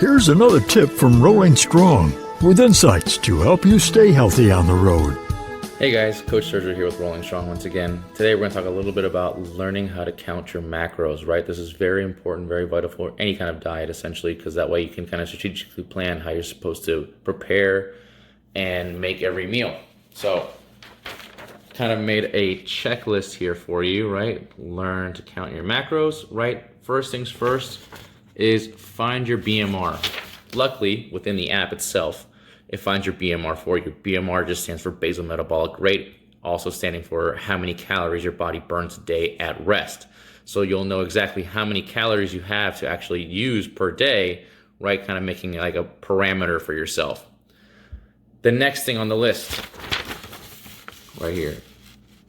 Here's another tip from Rolling Strong with insights to help you stay healthy on the road. Hey guys, Coach Sergio here with Rolling Strong once again. Today we're going to talk a little bit about learning how to count your macros, right? This is very important, very vital for any kind of diet essentially, because that way you can kind of strategically plan how you're supposed to prepare and make every meal. So kind of made a checklist here for you, right? Learn to count your macros, right? First things first is find your BMR. Luckily, within the app itself, it finds your BMR for you. BMR just stands for basal metabolic rate, also standing for how many calories your body burns a day at rest. So you'll know exactly how many calories you have to actually use per day, right? Kind of making like a parameter for yourself. The next thing on the list, right here,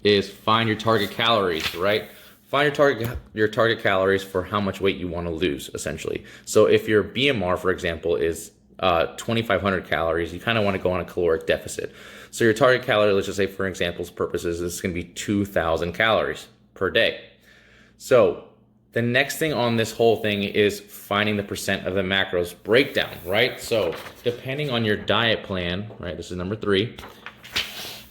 is find your target calories, right? Find your target calories for how much weight you want to lose, essentially. So if your BMR, for example, is 2,500 calories, you kind of want to go on a caloric deficit. So your target calorie, let's just say for example's purposes, is going to be 2,000 calories per day. So the next thing on this whole thing is finding the percent of the macros breakdown, right? So depending on your diet plan, right, this is number 3,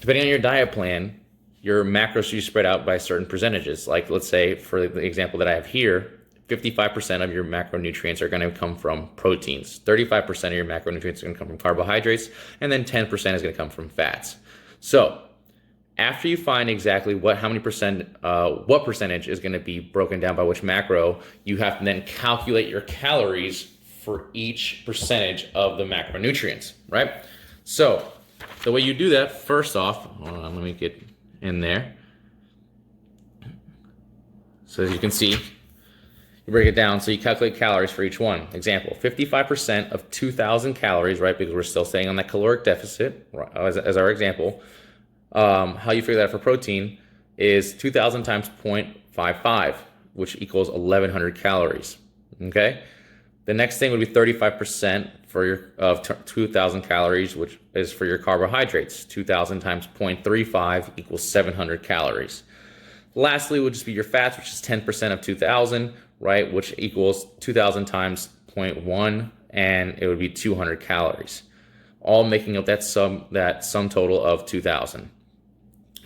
depending on your diet plan, your macros should be spread out by certain percentages. Like let's say for the example that I have here, 55% of your macronutrients are going to come from proteins, 35% of your macronutrients are going to come from carbohydrates, and then 10% is going to come from fats. So after you find exactly what percentage is going to be broken down by which macro, you have to then calculate your calories for each percentage of the macronutrients, right? So the way you do that, first off, hold on, let me get in there. So as you can see, you break it down, so you calculate calories for each one. Example, 55% of 2,000 calories, right, because we're still staying on that caloric deficit, as our example. How you figure that out for protein is 2,000 times 0.55, which equals 1,100 calories, okay? The next thing would be 35% for your 2,000 calories, which is for your carbohydrates. 2,000 times 0.35 equals 700 calories. Lastly would just be your fats, which is 10% of 2,000, right, which equals 2,000 times 0.1, and it would be 200 calories, all making up that sum total of 2,000.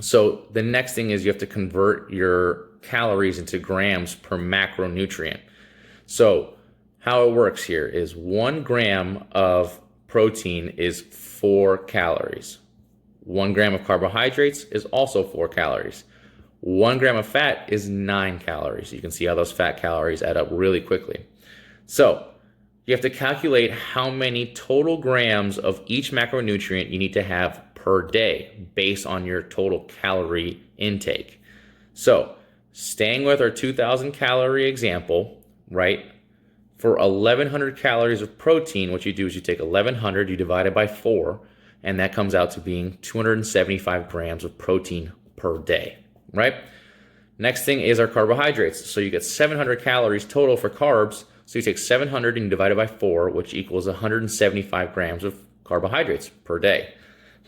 So the next thing is you have to convert your calories into grams per macronutrient. So how it works here is 1 gram of protein is 4 calories. 1 gram of carbohydrates is also 4 calories. 1 gram of fat is 9 calories. You can see how those fat calories add up really quickly. So you have to calculate how many total grams of each macronutrient you need to have per day based on your total calorie intake. So staying with our 2,000 calorie example, right? For 1,100 calories of protein, what you do is you take 1,100, you divide it by 4, and that comes out to being 275 grams of protein per day, right? Next thing is our carbohydrates. So you get 700 calories total for carbs. So you take 700 and you divide it by 4, which equals 175 grams of carbohydrates per day.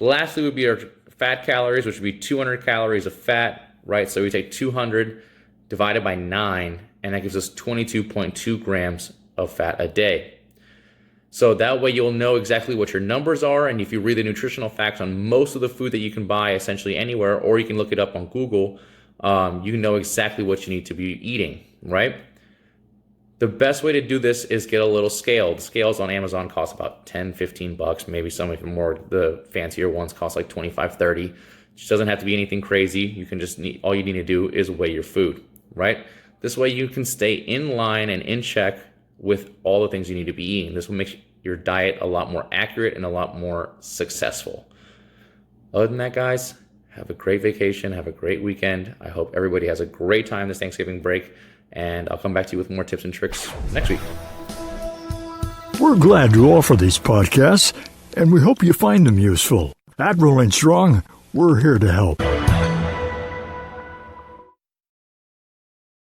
Lastly would be our fat calories, which would be 200 calories of fat, right? So we take 200 divided by 9, and that gives us 22.2 grams of fat a day. So that way you'll know exactly what your numbers are, and if you read the nutritional facts on most of the food that you can buy essentially anywhere, or you can look it up on Google, you know exactly what you need to be eating, right? The best way to do this is get a little scale. The scales on Amazon cost about 10, 15 bucks, maybe some even more. The fancier ones cost like 25, 30. It just doesn't have to be anything crazy. You can just all you need to do is weigh your food, right? This way you can stay in line and in check with all the things you need to be eating. This will make your diet a lot more accurate and a lot more successful. Other than that, guys, have a great vacation. Have a great weekend. I hope everybody has a great time this Thanksgiving break, and I'll come back to you with more tips and tricks next week. We're glad to offer these podcasts, and we hope you find them useful. At Rolling Strong, we're here to help.